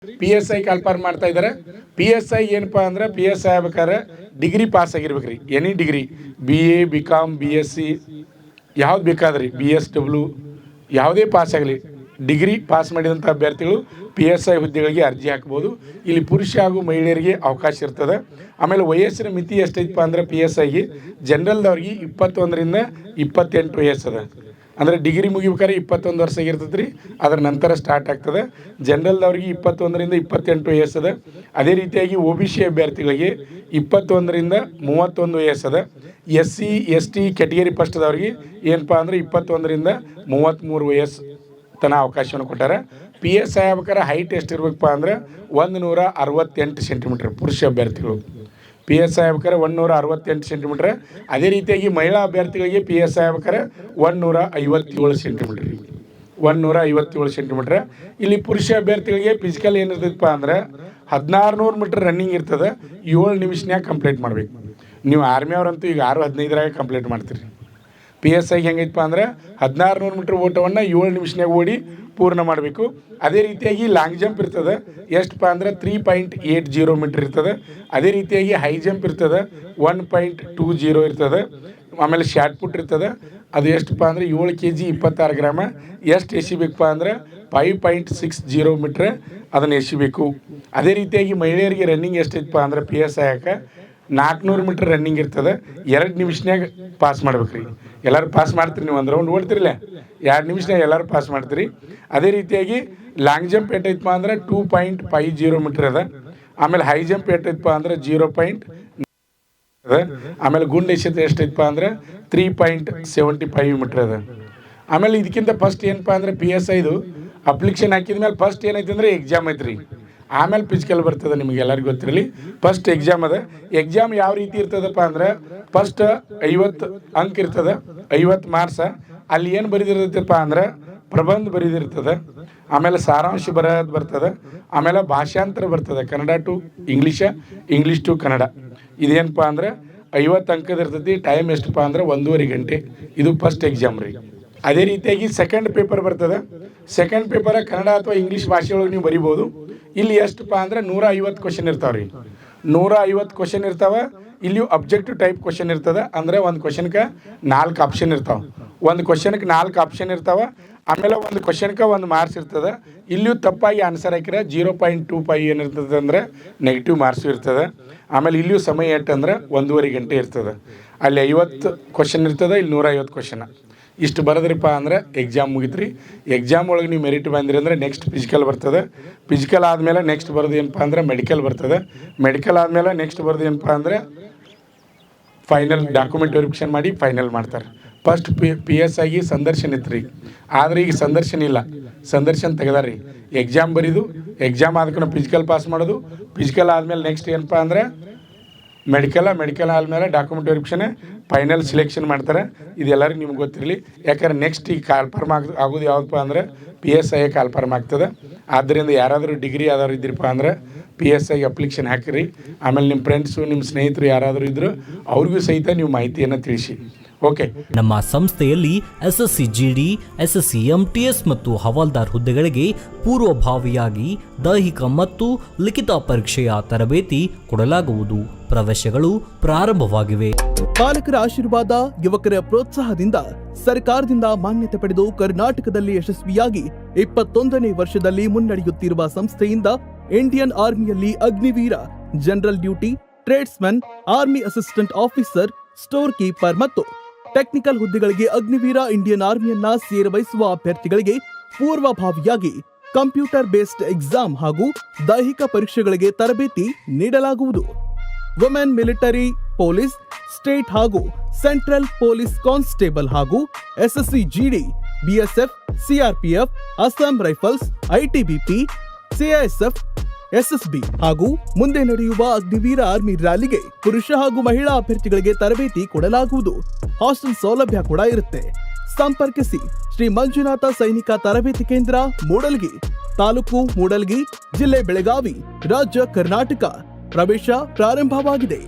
PSI ಕಾಲ್ಪಾರ್ ಮಾಡ್ತಾ ಇದ್ದಾರೆ. PSI ಏನಪ್ಪ ಅಂದ್ರೆ PSI ಆಗ್ಬೇಕಾದ್ರೆ ಡಿಗ್ರಿ ಪಾಸ್ ಆಗಿರ್ಬೇಕ್ರಿ. Any degree BA BCom BSc ಯಾವ್ದು ಬೇಕಾದ್ರಿ BSW ಯಾವುದೇ ಪಾಸ್ ಆಗಲಿ ಡಿಗ್ರಿ ಪಾಸ್ ಮಾಡಿದಂಥ ಅಭ್ಯರ್ಥಿಗಳು PSI ಹುದ್ದೆಗಳಿಗೆ ಅರ್ಜಿ ಹಾಕ್ಬೋದು. ಇಲ್ಲಿ ಪುರುಷ ಹಾಗೂ ಮಹಿಳೆಯರಿಗೆ ಅವಕಾಶ ಇರ್ತದೆ. ಆಮೇಲೆ ವಯಸ್ಸಿನ ಮಿತಿ ಎಷ್ಟೈತಪ್ಪ ಅಂದ್ರೆ PSIಗೆ ಜನರಲ್ದವ್ರಿಗೆ 21ರಿಂದ 28 ವಯಸ್ಸದ. ಅಂದರೆ ಡಿಗ್ರಿ ಮುಗಿಬೇಕಾದ್ರೆ 21 ವರ್ಷ ಆಗಿರ್ತದೆ ರೀ. ಅದರ ನಂತರ ಸ್ಟಾರ್ಟ್ ಆಗ್ತದೆ. ಜನರಲ್ದವ್ರಿಗೆ 21ರಿಂದ 28 ವಯಸ್ಸದ. ಅದೇ ರೀತಿಯಾಗಿ OBC ಅಭ್ಯರ್ಥಿಗಳಿಗೆ 21ರಿಂದ 31 ವಯಸ್ಸದ. SC ST ಕ್ಯಾಟಗರಿ ಫಸ್ಟ್ದವ್ರಿಗೆ ಏನಪ್ಪ ಅಂದರೆ 21ರಿಂದ 33 ವಯಸ್ಸು ತನ ಅವಕಾಶವನ್ನು ಕೊಟ್ಟಾರೆ. PSI ಆಗ್ಬೇಕಾದ್ರೆ ಹೈಟ್ ಎಷ್ಟು ಇರಬೇಕಪ್ಪ ಅಂದ್ರೆ 168 ಸೆಂಟಿಮೀಟ್ರ್ ಪುರುಷ ಅಭ್ಯರ್ಥಿಗಳು. PSI ಆಗ್ಬೇಕಾದ್ರೆ 168 ಸೆಂಟಿಮೀಟ್ರ್. ಅದೇ ರೀತಿಯಾಗಿ ಮಹಿಳಾ ಅಭ್ಯರ್ಥಿಗಳಿಗೆ PSI ಆಗ್ಬೇಕಾದ್ರೆ 157 ಸೆಂಟಿಮೀಟ್ರ್ 157 ಸೆಂಟಿಮೀಟ್ರ್. ಇಲ್ಲಿ ಪುರುಷ ಅಭ್ಯರ್ಥಿಗಳಿಗೆ ಫಿಸಿಕಲ್ ಏನಿರ್ತದಪ್ಪ ಅಂದ್ರೆ 1600 ಮೀಟ್ರ್ ರನ್ನಿಂಗ್ ಇರ್ತದೆ. 7 ನಿಮಿಷನ್ಯಾಗ ಕಂಪ್ಲೀಟ್ ಮಾಡಬೇಕು. ನೀವು ಆರ್ಮಿ ಅವ್ರಂತೂ ಈಗ 6:15 ಕಂಪ್ಲೀಟ್ ಮಾಡ್ತೀರಿ. PSIಗೆ ಹೆಂಗೈತಪ್ಪ ಅಂದ್ರೆ 1600 ಮೀಟ್ರ್ ಓಟವನ್ನು 7 ನಿಮಿಷನ್ಯಾಗ ಓಡಿ ಪೂರ್ಣ ಮಾಡಬೇಕು. ಅದೇ ರೀತಿಯಾಗಿ ಲಾಂಗ್ ಜಂಪ್ ಇರ್ತದೆ. ಎಷ್ಟಪ್ಪ ಅಂದ್ರೆ 3.80 ಮೀಟ್ರ್ ಇರ್ತದೆ. ಅದೇ ರೀತಿಯಾಗಿ ಹೈ ಜಂಪ್ ಇರ್ತದೆ 1.20 ಇರ್ತದೆ. ಆಮೇಲೆ ಶಾರ್ಟ್ ಪುಟ್ ಇರ್ತದೆ. ಅದು ಎಷ್ಟಪ್ಪ ಅಂದ್ರೆ 7 kg 26 ಗ್ರಾಮ. ಎಷ್ಟು ಎಸಿಬೇಕಪ್ಪ ಅಂದ್ರೆ 5.60 ಮೀಟ್ರ್ ಅದನ್ನು ಎಸಿಬೇಕು. ಅದೇ ರೀತಿಯಾಗಿ ಮಹಿಳೆಯರಿಗೆ ರನ್ನಿಂಗ್ ಎಷ್ಟೈತಪ್ಪ ಅಂದ್ರೆ PSI 400 ಮೀಟ್ರ್ ರನ್ನಿಂಗ್ ಇರ್ತದೆ. 2 ನಿಮಿಷನ್ಯಾಗ ಪಾಸ್ ಮಾಡ್ಬೇಕು ರೀ. ಎಲ್ಲರೂ ಪಾಸ್ ಮಾಡ್ತೀರಿ. ನೀವು ಒಂದು ರೌಂಡ್ ಓಡ್ತಿರಲ್ಲ 2 ನಿಮಿಷನಾಗ ಎಲ್ಲರೂ ಪಾಸ್ ಮಾಡ್ತೀರಿ. ಅದೇ ರೀತಿಯಾಗಿ ಲಾಂಗ್ ಜಂಪ್ ಎಷ್ಟೈತಪ್ಪ ಅಂದ್ರೆ 2.50 ಮೀಟ್ರ್ ಅದ. ಆಮೇಲೆ ಹೈ ಜಂಪ್ ಎಷ್ಟೈತಪ್ಪ ಅಂದ್ರೆ 0.9 ಅದ. ಆಮೇಲೆ ಗುಂಡು ಎಸೆತ ಎಷ್ಟೈತಪ್ಪ ಅಂದ್ರೆ 3.75 ಮೀಟ್ರ್ ಅದ. ಆಮೇಲೆ ಇದಕ್ಕಿಂತ ಫಸ್ಟ್ ಏನಪ್ಪ ಅಂದ್ರೆ PSIದು ಅಪ್ಲಿಕೇಶನ್ ಹಾಕಿದ ಮೇಲೆ ಫಸ್ಟ್ ಏನೈತೆ ಅಂದರೆ ಎಕ್ಸಾಮ್ ಐತ್ರಿ. ಆಮೇಲೆ ಫಿಸಿಕಲ್ ಬರ್ತದೆ. ನಿಮಗೆ ಎಲ್ಲರಿಗೂ ಗೊತ್ತಿರಲಿ ಫಸ್ಟ್ ಎಕ್ಸಾಮ್ ಅದ. ಎಕ್ಸಾಮ್ ಯಾವ ರೀತಿ ಇರ್ತದಪ್ಪ ಅಂದ್ರೆ ಫಸ್ಟ್ 50 ಅಂಕ ಇರ್ತದೆ, 50 ಮಾರ್ಕ್ಸ. ಅಲ್ಲಿ ಏನು ಬರೆದಿರ್ತೈತಪ್ಪ ಅಂದ್ರೆ ಪ್ರಬಂಧ ಬರೆದಿರ್ತದೆ. ಆಮೇಲೆ ಸಾರಾಂಶ ಬರ್ತದೆ. ಆಮೇಲೆ ಭಾಷಾಂತರ ಬರ್ತದೆ, Kannada to English, English to Kannada. ಇದೇನಪ್ಪ ಅಂದ್ರೆ 50 ಅಂಕದ ಇರ್ತೈತಿ. ಟೈಮ್ ಎಷ್ಟಪ್ಪ ಅಂದ್ರೆ 1.5 ಗಂಟೆ. ಇದು ಫಸ್ಟ್ ಎಕ್ಸಾಮ್ ರೀ. ಅದೇ ರೀತಿಯಾಗಿ ಸೆಕೆಂಡ್ ಪೇಪರ್ ಬರ್ತದೆ. ಸೆಕೆಂಡ್ ಪೇಪರ್ ಕನ್ನಡ ಅಥವಾ ಇಂಗ್ಲೀಷ್ ಭಾಷೆಯೊಳಗೆ ನೀವು ಬರಿಬೋದು. ಇಲ್ಲಿ ಎಷ್ಟಪ್ಪ ಅಂದ್ರೆ 150 ಕ್ವಶನ್ ಇರ್ತಾವೆ ರೀ. 150 ಕ್ವಶನ್ ಇರ್ತಾವೆ. ಇಲ್ಲಿಯೂ ಅಬ್ಜೆಕ್ಟಿವ್ ಟೈಪ್ ಕ್ವಶನ್ ಇರ್ತದೆ. ಅಂದರೆ ಒಂದು ಕ್ವಶನ್ಗೆ 4 ಆಪ್ಷನ್ ಇರ್ತಾವೆ. ಒಂದು ಕ್ವಶನ್ಗೆ 4 ಆಪ್ಷನ್ ಇರ್ತಾವೆ. ಆಮೇಲೆ ಒಂದು ಕ್ವಶನ್ಗೆ 1 ಮಾರ್ಕ್ಸ್ ಇರ್ತದೆ. ಇಲ್ಲಿಯೂ ತಪ್ಪಾಗಿ ಆನ್ಸರ್ ಹಾಕಿದ್ರೆ 0.25 ಏನಿರ್ತದೆ ಅಂದರೆ ನೆಗೆಟಿವ್ ಮಾರ್ಕ್ಸು ಇರ್ತದೆ. ಆಮೇಲೆ ಇಲ್ಲಿಯೂ ಸಮಯ ಎಷ್ಟಂದ್ರೆ 1.5 ಗಂಟೆ ಇರ್ತದೆ. ಅಲ್ಲಿ 50 ಕ್ವಶನ್ ಇರ್ತದೆ, ಇಲ್ಲಿ 150 ಕ್ವಶನ್. ಇಷ್ಟು ಬರೋದ್ರಪ್ಪ ಅಂದ್ರೆ ಎಕ್ಸಾಮ್ ಮುಗಿತ್ರಿ. ಎಕ್ಸಾಮ್ ಒಳಗೆ ನೀವು ಮೆರಿಟ್ ಬಂದಿರಿ ಅಂದರೆ ನೆಕ್ಸ್ಟ್ ಫಿಸಿಕಲ್ ಬರ್ತದೆ. ಫಿಸಿಕಲ್ ಆದಮೇಲೆ ನೆಕ್ಸ್ಟ್ ಬರೋದು ಏನಪ್ಪ ಅಂದ್ರೆ ಮೆಡಿಕಲ್ ಬರ್ತದೆ. ಮೆಡಿಕಲ್ ಆದಮೇಲೆ ನೆಕ್ಸ್ಟ್ ಬರೋದು ಏನಪ್ಪ ಅಂದರೆ ಫೈನಲ್ ಡಾಕ್ಯುಮೆಂಟ್ ವೆರಿಫಿಕೇಷನ್ ಮಾಡಿ ಫೈನಲ್ ಮಾಡ್ತಾರೆ. ಫಸ್ಟ್ PSIಗೆ ಸಂದರ್ಶನ ಇತ್ತು ರೀ. ಆದರೆ ಈಗ ಸಂದರ್ಶನ ಇಲ್ಲ. ಸಂದರ್ಶನ ತೆಗೆದಾರ್ರಿ. ಎಕ್ಸಾಮ್ ಬರೀದು, ಎಕ್ಸಾಮ್ ಆದಕ್ಕೂ ಫಿಸಿಕಲ್ ಪಾಸ್ ಮಾಡೋದು. ಫಿಸಿಕಲ್ ಆದಮೇಲೆ ನೆಕ್ಸ್ಟ್ ಏನಪ್ಪ ಅಂದ್ರೆ ಮೆಡಿಕಲ್ ಆದಮೇಲೆ ಡಾಕ್ಯುಮೆಂಟ್ ವೆರಿಫಿಕೇಷನ್ ಫೈನಲ್ ಸಿಲೆಕ್ಷನ್ ಮಾಡ್ತಾರೆ. ಇದೆಲ್ಲರಿಗೂ ನಿಮ್ಗೆ ಗೊತ್ತಿರಲಿ. ಯಾಕಂದ್ರೆ ನೆಕ್ಸ್ಟ್ ಈಗ ಕಾಲ್ಫಾರ್ಮ್ ಆಗೋದು ಯಾವುದಪ್ಪ ಅಂದರೆ PSI ಕಾಲ್ಫಾರ್ಮ್ ಆಗ್ತದೆ. ಆದ್ದರಿಂದ ಯಾರಾದರೂ ಡಿಗ್ರಿ ಯಾವ್ದಾದ್ರು ಇದ್ರಪ್ಪ ಅಂದ್ರೆ PSIಗೆ ಅಪ್ಲಿಕೇಶನ್ ಹಾಕಿರಿ. ಆಮೇಲೆ ನಿಮ್ಮ ಫ್ರೆಂಡ್ಸು, ನಿಮ್ಮ ಸ್ನೇಹಿತರು ಯಾರಾದರೂ ಇದ್ದರು ಅವ್ರಿಗೂ ಸಹಿತ ನೀವು ಮಾಹಿತಿಯನ್ನು ತಿಳಿಸಿ. ಓಕೆ. ನಮ್ಮ ಸಂಸ್ಥೆಯಲ್ಲಿ SSC GD, SSC MTS ಮತ್ತು ಹವಾಲ್ದಾರ್ ಹುದ್ದೆಗಳಿಗೆ ಪೂರ್ವಭಾವಿಯಾಗಿ ದೈಹಿಕ ಮತ್ತು ಲಿಖಿತ ಪರೀಕ್ಷೆಯ ತರಬೇತಿ ಕೊಡಲಾಗುವುದು. ಪ್ರವೇಶಗಳು ಪ್ರಾರಂಭವಾಗಿವೆ. ಪಾಲಕರ ಆಶೀರ್ವಾದ, ಯುವಕರ ಪ್ರೋತ್ಸಾಹದಿಂದ ಸರ್ಕಾರದಿಂದ ಮಾನ್ಯತೆ ಪಡೆದು ಕರ್ನಾಟಕದಲ್ಲಿ ಯಶಸ್ವಿಯಾಗಿ 21ನೇ ವರ್ಷದಲ್ಲಿ ಮುನ್ನಡೆಯುತ್ತಿರುವ ಸಂಸ್ಥೆಯಿಂದ ಇಂಡಿಯನ್ ಆರ್ಮಿಯಲ್ಲಿ Agniveer, general duty, tradesman, army assistant officer, store keeper ಮತ್ತು ಟೆಕ್ನಿಕಲ್ ಹುದ್ದೆಗಳಿಗೆ ಅಗ್ನಿವೀರ ಇಂಡಿಯನ್ ಆರ್ಮಿಯನ್ನ ಸೇರಬಯಸುವ ಅಭ್ಯರ್ಥಿಗಳಿಗೆ ಪೂರ್ವಭಾವಿಯಾಗಿ ಕಂಪ್ಯೂಟರ್ ಬೇಸ್ಡ್ ಎಕ್ಸಾಮ್ ಹಾಗೂ ದೈಹಿಕ ಪರೀಕ್ಷೆಗಳಿಗೆ ತರಬೇತಿ ನೀಡಲಾಗುವುದು. ವುಮೆನ್ ಮಿಲಿಟರಿ, ಪೊಲೀಸ್, ಸ್ಟೇಟ್ ಹಾಗೂ ಸೆಂಟ್ರಲ್ ಪೊಲೀಸ್ ಕಾನ್ಸ್ಟೇಬಲ್ ಹಾಗೂ SSC GD, BSF, CRPF, Assam rifles, ITBP, CISF, SSB ಹಾಗೂ ಮುಂದೆ ನಡೆಯುವ ಅಗ್ನಿವೀರ ಆರ್ಮಿ ರ್ಯಾಲಿಗೆ ಪುರುಷ ಹಾಗೂ ಮಹಿಳಾ ಅಭ್ಯರ್ಥಿಗಳಿಗೆ ತರಬೇತಿ ಕೊಡಲಾಗುವುದು. ಹಾಸ್ಟೆಲ್ ಸೌಲಭ್ಯ ಕೂಡ ಇರುತ್ತೆ. ಸಂಪರ್ಕಿಸಿ ಶ್ರೀ ಮಂಜುನಾಥ ಸೈನಿಕ ತರಬೇತಿ ಕೇಂದ್ರ, ಮೂಡಲ್ಗಿ, ತಾಲೂಕು ಮೂಡಲ್ಗಿ, ಜಿಲ್ಲೆ ಬೆಳಗಾವಿ, ರಾಜ್ಯ ಕರ್ನಾಟಕ. ಪ್ರವೇಶ ಪ್ರಾರಂಭವಾಗಿದೆ.